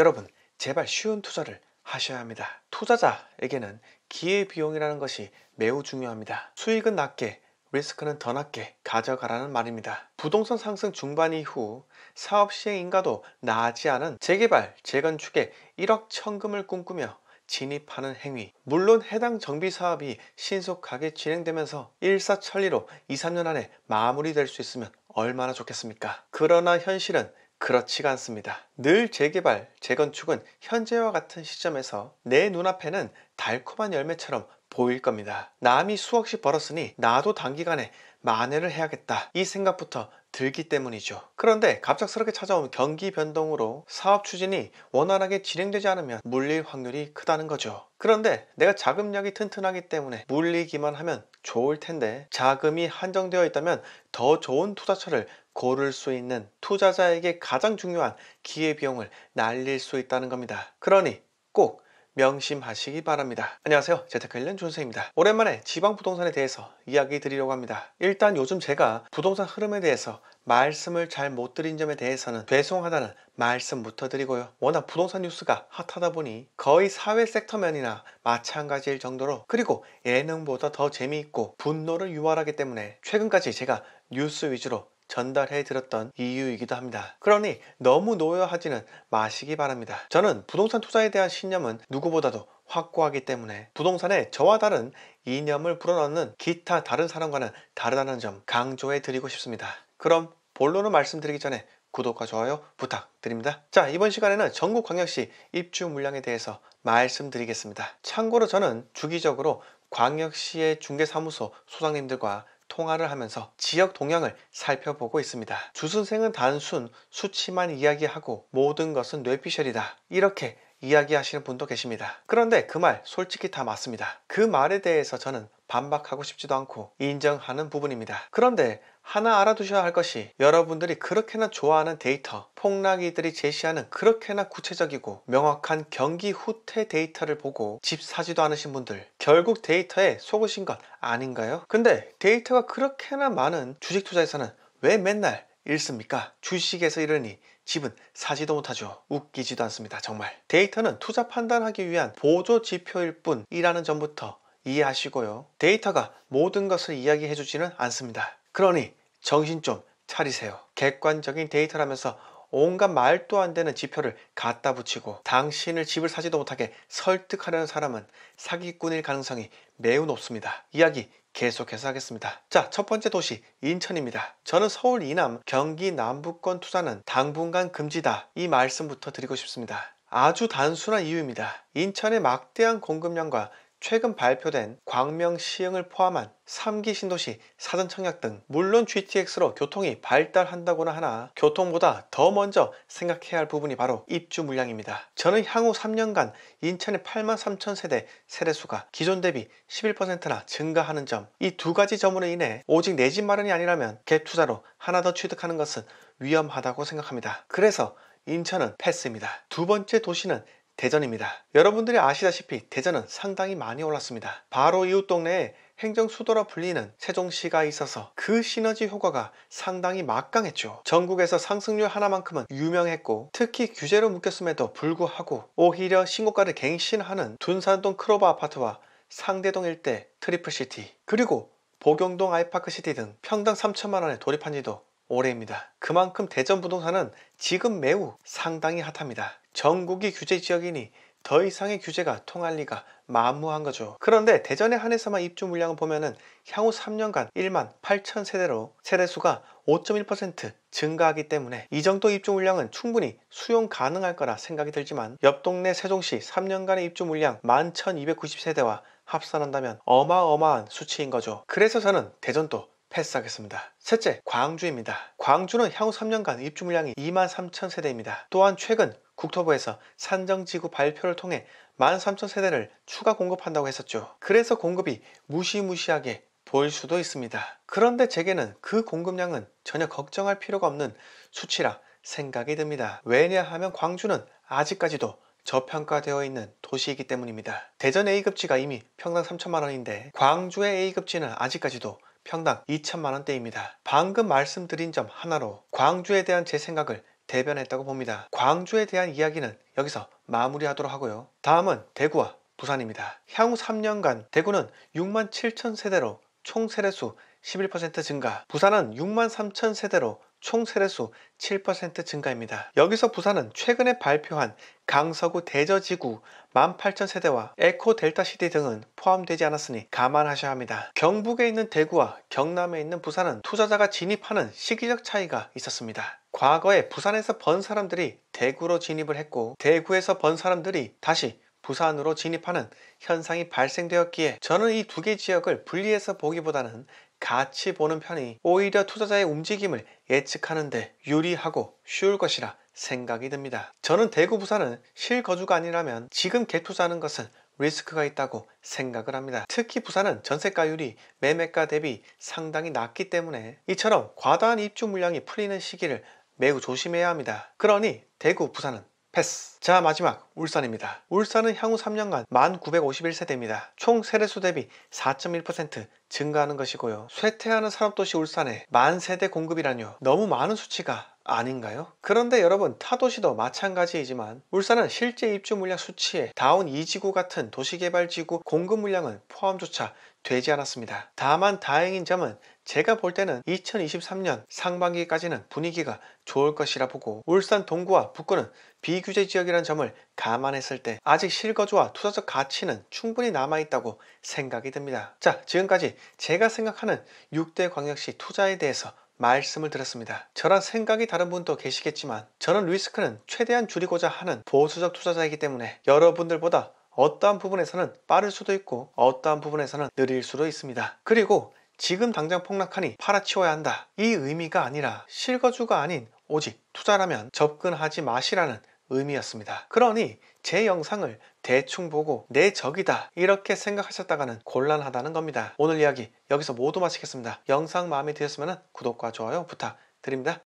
여러분, 제발 쉬운 투자를 하셔야 합니다. 투자자에게는 기회비용이라는 것이 매우 중요합니다. 수익은 낮게, 리스크는 더 낮게 가져가라는 말입니다. 부동산 상승 중반 이후 사업 시행 인가도 나지 않은 재개발, 재건축에 1억 천금을 꿈꾸며 진입하는 행위. 물론 해당 정비 사업이 신속하게 진행되면서 일사천리로 2, 3년 안에 마무리될 수 있으면 얼마나 좋겠습니까? 그러나 현실은 그렇지가 않습니다. 늘 재개발, 재건축은 현재와 같은 시점에서 내 눈앞에는 달콤한 열매처럼 보일 겁니다. 남이 수억씩 벌었으니 나도 단기간에 만회를 해야겠다, 이 생각부터 들기 때문이죠. 그런데 갑작스럽게 찾아온 경기 변동으로 사업 추진이 원활하게 진행되지 않으면 물릴 확률이 크다는 거죠. 그런데 내가 자금력이 튼튼하기 때문에 물리기만 하면 좋을 텐데, 자금이 한정되어 있다면 더 좋은 투자처를 고를 수 있는 투자자에게 가장 중요한 기회비용을 날릴 수 있다는 겁니다. 그러니 꼭 명심하시기 바랍니다. 안녕하세요, 재테크일련 존쌤입니다. 오랜만에 지방부동산에 대해서 이야기 드리려고 합니다. 일단 요즘 제가 부동산 흐름에 대해서 말씀을 잘 못 드린 점에 대해서는 죄송하다는 말씀부터 드리고요. 워낙 부동산 뉴스가 핫하다 보니 거의 사회 섹터면이나 마찬가지일 정도로, 그리고 예능보다 더 재미있고 분노를 유발하기 때문에 최근까지 제가 뉴스 위주로 전달해 드렸던 이유이기도 합니다. 그러니 너무 노여하지는 마시기 바랍니다. 저는 부동산 투자에 대한 신념은 누구보다도 확고하기 때문에 부동산에 저와 다른 이념을 불어넣는 기타 다른 사람과는 다르다는 점 강조해 드리고 싶습니다. 그럼 본론을 말씀드리기 전에 구독과 좋아요 부탁드립니다. 자, 이번 시간에는 전국광역시 입주 물량에 대해서 말씀드리겠습니다. 참고로 저는 주기적으로 광역시의 중개사무소 소장님들과 통화를 하면서 지역 동향을 살펴보고 있습니다. 주선생은 단순 수치만 이야기하고 모든 것은 뇌피셜이다, 이렇게 이야기하시는 분도 계십니다. 그런데 그 말 솔직히 다 맞습니다. 그 말에 대해서 저는 반박하고 싶지도 않고 인정하는 부분입니다. 그런데 하나 알아두셔야 할 것이, 여러분들이 그렇게나 좋아하는 데이터, 폭락이들이 제시하는 그렇게나 구체적이고 명확한 경기 후퇴 데이터를 보고 집 사지도 않으신 분들, 결국 데이터에 속으신 것 아닌가요? 근데 데이터가 그렇게나 많은 주식 투자에서는 왜 맨날 잃습니까? 주식에서 잃으니 집은 사지도 못하죠. 웃기지도 않습니다. 정말. 데이터는 투자 판단하기 위한 보조 지표일 뿐이라는 점부터 이해하시고요. 데이터가 모든 것을 이야기해 주지는 않습니다. 그러니 정신 좀 차리세요. 객관적인 데이터라면서 온갖 말도 안 되는 지표를 갖다 붙이고 당신을 집을 사지도 못하게 설득하려는 사람은 사기꾼일 가능성이 매우 높습니다. 이야기 계속해서 하겠습니다. 자, 첫 번째 도시 인천입니다. 저는 서울 이남, 경기 남부권 투자는 당분간 금지다, 이 말씀부터 드리고 싶습니다. 아주 단순한 이유입니다. 인천의 막대한 공급량과 최근 발표된 광명 시흥을 포함한 3기 신도시 사전 청약 등, 물론 GTX로 교통이 발달한다고는 하나 교통보다 더 먼저 생각해야 할 부분이 바로 입주 물량입니다. 저는 향후 3년간 인천의 83,000세대 세대수가 기존 대비 11%나 증가하는 점, 이 두 가지 점으로 인해 오직 내 집 마련이 아니라면 갭 투자로 하나 더 취득하는 것은 위험하다고 생각합니다. 그래서 인천은 패스입니다. 두 번째 도시는 대전입니다. 여러분들이 아시다시피 대전은 상당히 많이 올랐습니다. 바로 이웃 동네에 행정 수도라 불리는 세종시가 있어서 그 시너지 효과가 상당히 막강했죠. 전국에서 상승률 하나만큼은 유명했고, 특히 규제로 묶였음에도 불구하고 오히려 신고가를 갱신하는 둔산동 크로버 아파트와 상대동 일대 트리플시티, 그리고 복용동 아이파크시티 등 평당 3천만 원에 돌입한 지도 올해입니다. 그만큼 대전 부동산은 지금 매우 상당히 핫합니다. 전국이 규제 지역이니 더 이상의 규제가 통할 리가 만무한 거죠. 그런데 대전에 한해서만 입주 물량을 보면은 향후 3년간 1만 8천 세대로 세대수가 5.1% 증가하기 때문에 이 정도 입주 물량은 충분히 수용 가능할 거라 생각이 들지만, 옆 동네 세종시 3년간의 입주 물량 11,290세대와 합산한다면 어마어마한 수치인 거죠. 그래서 저는 대전도 패스하겠습니다. 셋째, 광주입니다. 광주는 향후 3년간 입주 물량이 23,000세대입니다. 또한 최근 국토부에서 산정지구 발표를 통해 13,000세대를 추가 공급한다고 했었죠. 그래서 공급이 무시무시하게 보일 수도 있습니다. 그런데 제게는 그 공급량은 전혀 걱정할 필요가 없는 수치라 생각이 듭니다. 왜냐하면 광주는 아직까지도 저평가되어 있는 도시이기 때문입니다. 대전 A급지가 이미 평당 3천만 원인데 광주의 A급지는 아직까지도 평당 2천만 원대입니다. 방금 말씀드린 점 하나로 광주에 대한 제 생각을 대변했다고 봅니다. 광주에 대한 이야기는 여기서 마무리하도록 하고요. 다음은 대구와 부산입니다. 향후 3년간 대구는 6만 7천 세대로 총 세대수 11% 증가, 부산은 6만 3천 세대로 총 세대수 7% 증가입니다. 여기서 부산은 최근에 발표한 강서구 대저지구 18,000세대와 에코 델타시티 등은 포함되지 않았으니 감안하셔야 합니다. 경북에 있는 대구와 경남에 있는 부산은 투자자가 진입하는 시기적 차이가 있었습니다. 과거에 부산에서 번 사람들이 대구로 진입을 했고 대구에서 번 사람들이 다시 부산으로 진입하는 현상이 발생되었기에 저는 이 두 개 지역을 분리해서 보기보다는 같이 보는 편이 오히려 투자자의 움직임을 예측하는데 유리하고 쉬울 것이라 생각이 듭니다. 저는 대구 부산은 실거주가 아니라면 지금 갭투자하는 것은 리스크가 있다고 생각을 합니다. 특히 부산은 전세가율이 매매가 대비 상당히 낮기 때문에 이처럼 과다한 입주 물량이 풀리는 시기를 매우 조심해야 합니다. 그러니 대구 부산은 패스. 자, 마지막 울산입니다. 울산은 향후 3년간 1951세대입니다. 총 세대수 대비 4.1% 증가하는 것이고요. 쇠퇴하는 산업도시 울산에 만 세대 공급이라뇨, 너무 많은 수치가 아닌가요? 그런데 여러분, 타도시도 마찬가지이지만 울산은 실제 입주 물량 수치에 다운 2지구 같은 도시개발지구 공급 물량은 포함조차 되지 않았습니다. 다만 다행인 점은 제가 볼 때는 2023년 상반기까지는 분위기가 좋을 것이라 보고 울산 동구와 북구는 비규제 지역이라는 점을 감안했을 때 아직 실거주와 투자적 가치는 충분히 남아있다고 생각이 듭니다. 자, 지금까지 제가 생각하는 6대 광역시 투자에 대해서 말씀을 드렸습니다. 저랑 생각이 다른 분도 계시겠지만 저는 리스크는 최대한 줄이고자 하는 보수적 투자자이기 때문에 여러분들보다 어떠한 부분에서는 빠를 수도 있고 어떠한 부분에서는 느릴 수도 있습니다. 그리고 지금 당장 폭락하니 팔아치워야 한다, 이 의미가 아니라 실거주가 아닌 오직 투자라면 접근하지 마시라는 의미였습니다. 그러니 제 영상을 대충 보고 내 적이다 이렇게 생각하셨다가는 곤란하다는 겁니다. 오늘 이야기 여기서 모두 마치겠습니다. 영상 마음에 드셨으면 구독과 좋아요 부탁드립니다.